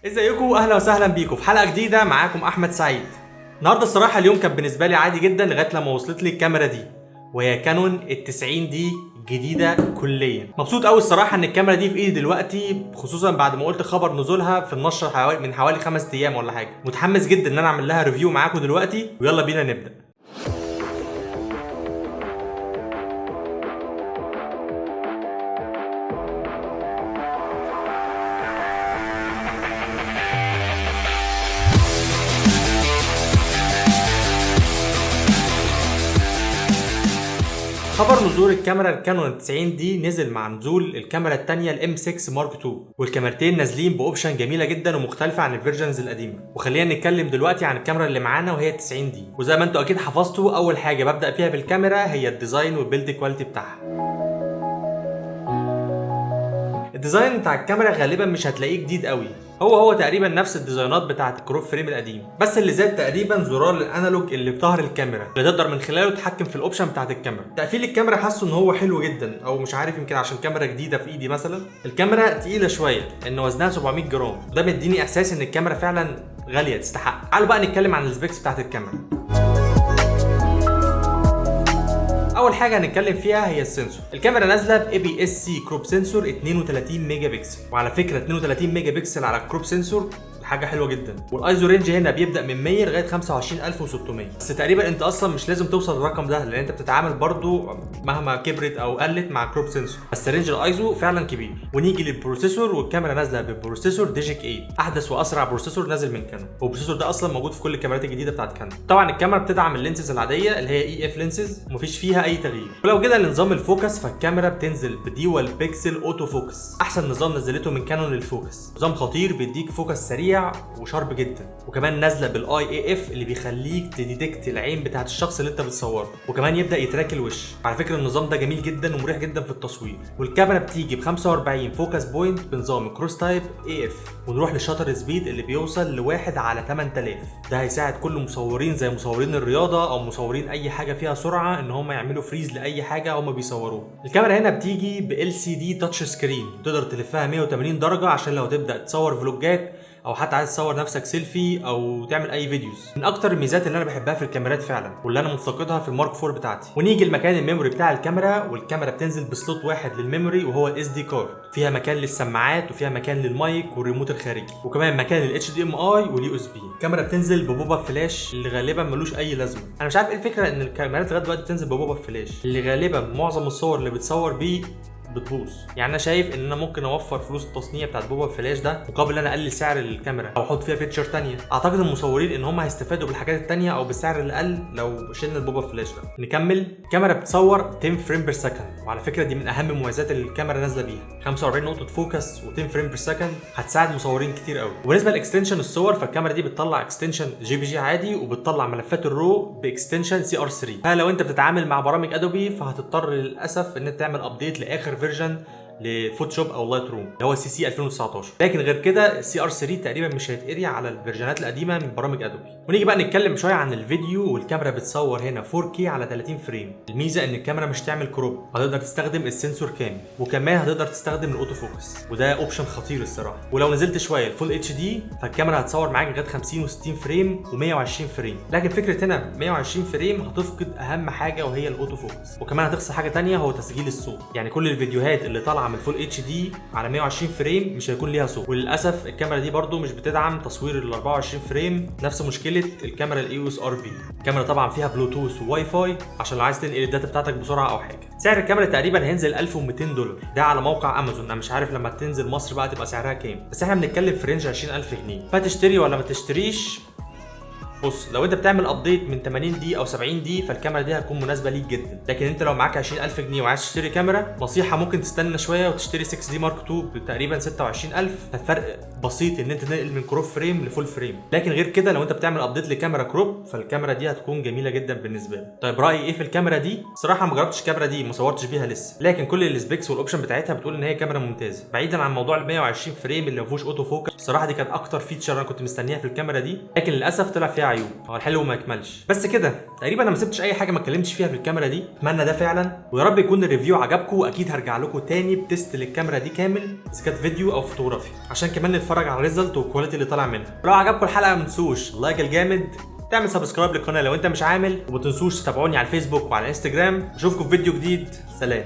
ازيكم؟ اهلا وسهلا بيكم في حلقه جديده. معاكم احمد سعيد. النهارده الصراحه اليوم كان بالنسبه لي عادي جدا لغايه لما وصلت لي الكاميرا دي، وهي كانون ال90 دي جديده كليا. مبسوط قوي الصراحه ان الكاميرا دي في ايدي دلوقتي، خصوصا بعد ما قلت خبر نزولها في النشر من حوالي 5 ايام ولا حاجه. متحمس جدا ان انا اعمل لها ريفيو معاكم دلوقتي، ويلا بينا نبدا. خبر نزول الكاميرا الكانون 90 دي نزل مع نزول الكاميرا الثانيه الام 6 مارك 2، والكاميرتين نازلين باوبشن جميله جدا ومختلفه عن الفيرجنز القديمه. وخلينا نتكلم دلوقتي عن الكاميرا اللي معانا وهي 90 دي. وزي ما انتوا اكيد حفظتوا، اول حاجه ببدا فيها بالكاميرا هي الديزاين والبيلد كواليتي بتاعها. الديزاين بتاع الكاميرا غالبا مش هتلاقيه جديد قوي، هو تقريبا نفس الديزاينات بتاعه الكروب فريم القديم، بس اللي زاد تقريبا زرار الانالوج اللي في ظهر الكاميرا اللي تقدر من خلاله تتحكم في الاوبشن بتاعه الكاميرا. تقفيل الكاميرا حاسه ان هو حلو جدا، او مش عارف يمكن عشان كاميرا جديده في ايدي مثلا. الكاميرا تقيله شويه ان وزنها 700 جرام، وده مديني احساس ان الكاميرا فعلا غاليه تستحق. تعالوا بقى نتكلم عن السبيكس بتاعه الكاميرا. اول حاجه هنتكلم فيها هي السنسور. الكاميرا نازله ب APS-C كروب سنسور 32 ميجا بكسل، وعلى فكره 32 ميجا بكسل على الكروب سنسور حاجه حلوه جدا. والايزو رينج هنا بيبدا من 100 لغايه 25600، بس تقريبا انت اصلا مش لازم توصل للرقم ده، لان انت بتتعامل برضو مهما كبرت او قلت مع كروب سنسور، بس رينج الايزو فعلا كبير. ونيجي للبروسيسور، والكاميرا نازله ببروسيسور ديجيك 8، احدث واسرع بروسيسور نازل من كانون، والبروسيسور ده اصلا موجود في كل الكاميرات الجديده بتاعت كانون. طبعا الكاميرا بتدعم اللينسز العاديه اللي هي EF لينسز، ومفيش فيها اي تغيير. ولو جينا لنظام الفوكس، فالكاميرا بتنزل بديوال بيكسل اوتو فوكس، احسن نظام نزلته من كانون للفوكس. نظام خطير بيديك فوكس سريع وشارب جدا، وكمان نازله بالاي AF اللي بيخليك تديتكت العين بتاعت الشخص اللي انت بتصوره، وكمان يبدا يتراك الوش. على فكره النظام ده جميل جدا ومريح جدا في التصوير. والكاميرا بتيجي ب 45 فوكس بوينت بنظام كروس تايب AF. ونروح لشاتر سبيد اللي بيوصل ل1 على 8000. ده هيساعد كل مصورين زي مصورين الرياضه او مصورين اي حاجه فيها سرعه ان هم يعملوا فريز لاي حاجه هم بيصوروها. الكاميرا هنا بتيجي ب LCD تاتش سكرين، تقدر تلفها 180 درجه عشان لو تبدا تصور فلوجات او حتى عايز تصور نفسك سيلفي او تعمل اي فيديوز. من اكتر الميزات اللي انا بحبها في الكاميرات فعلا، واللي انا مفتقدها في المارك 4 بتاعتي. ونيجي لمكان الميموري بتاع الكاميرا، والكاميرا بتنزل بسلوت واحد للميموري وهو الاس دي كارد، فيها مكان للسماعات وفيها مكان للمايك والريموت الخارجي، وكمان مكان للاتش دي ام اي واليو اس بي. الكاميرا بتنزل ببوب اب فلاش اللي غالبا ملوش اي لازمه. انا مش عارف ايه الفكره ان الكاميرات لغايه دلوقتي بتنزل ببوب اب فلاش اللي غالبا معظم الصور اللي بتصور بيه بتبوظ. يعني انا شايف ان انا ممكن اوفر فلوس التصنيع بتاعت بوب اب فلاش ده مقابل ان انا اقلل سعر الكاميرا او احط فيها فيتشر ثانيه. اعتقد المصورين ان هم هيستفادوا بالحاجات الثانيه او بالسعر اللي اقل لو شلنا البوب اب فلاش ده. نكمل. الكاميرا بتصور 10 فريم بير سكند، وعلى فكره دي من اهم المميزات اللي الكاميرا نازله بيها. 45 نقطه فوكس و10 فريم بير سكند هتساعد مصورين كتير قوي. وبالنسبه لاكستنشن الصور، فالكاميرا دي بتطلع اكستنشن JPG عادي، وبتطلع ملفات الرو باكستنشن CR3. فلو انت بتتعامل مع برامج ادوبي فهتضطر للاسف ان انت تعمل ابديت لاخر فيرجن لفوتوشوب او لايت روم اللي هو CC 2019. لكن غير كده CR3 تقريبا مش هيتقري على الفيرجنات القديمه من برامج ادوبي. ونيجي بقى نتكلم شويه عن الفيديو. والكاميرا بتصور هنا 4K على 30 فريم. الميزه ان الكاميرا مش تعمل كروب، هتقدر تستخدم السنسور كامل، وكمان هتقدر تستخدم الاوتو فوكس، وده اوبشن خطير الصراحه. ولو نزلت شويه الفول HD فالكاميرا هتصور معاك لغايه 50 و60 فريم و120 فريم. لكن فكره هنا 120 فريم هتفقد اهم حاجه وهي الاوتو فوكس، وكمان هتخسر حاجه ثانيه هو تسجيل الصوت. يعني كل الفيديوهات اللي طالعه من فول HD على 120 فريم مش هيكون ليها صوت. وللاسف الكاميرا دي برضو مش بتدعم تصوير ال 24 فريم، نفس مشكله الكاميرا EOS RB. الكاميرا طبعا فيها بلوتوث وواي فاي عشان لو عايز تنقل الداتا بتاعتك بسرعه او حاجه. سعر الكاميرا تقريبا هينزل $1200، ده على موقع امازون. انا مش عارف لما تنزل مصر بقى تبقى سعرها كام، بس احنا بنتكلم في رينج 20000 جنيه. فتشتري ولا ما تشتريش؟ بص، لو انت بتعمل ابديت من 80 دي او 70 دي فالكاميرا دي هتكون مناسبه ليك جدا. لكن انت لو معاك 20000 جنيه وعايز تشتري كاميرا، نصيحه ممكن تستنى شويه وتشتري 6 دي مارك 2 بتقريبا 26000. الفرق بسيط ان انت تنقل من كروب فريم لفول فريم. لكن غير كده لو انت بتعمل ابديت لكاميرا كروب فالكاميرا دي هتكون جميله جدا بالنسبه لي. طيب رايي ايه في الكاميرا دي؟ صراحه ما جربتش الكاميرا دي، ما صورتش بيها لسه، لكن كل السبيكس والاوبشن بتاعتها بتقول ان هي كاميرا ممتازه. بعيدا عن موضوع ال 120 فريم اللي ما فيهوش اوتو فوكس، الصراحه دي كانت اكتر فيتشر انا كنت مستنيها في الكاميرا دي، لكن للاسف طلع فيها عيوب. هو الحلو ما يكملش. بس كده تقريبا انا ما سبتش اي حاجه ما اتكلمتش فيها في الكاميرا دي. اتمنى ده فعلا، ويا رب يكون الريفيو عجبكم. واكيد هرجع لكم تاني بتست للكاميرا دي كامل، اذا كانت فيديو او فوتوغرافي، عشان كمان تتفرج على الريزلت والكواليتي اللي طالع منها. ولو عجبكم الحلقه ما تنسوش اللايك الجامد، تعمل سبسكرايب للقناه لو انت مش عامل، وما تنسوش تتابعوني على الفيسبوك وعلى الانستجرام. اشوفكم في فيديو جديد، سلام.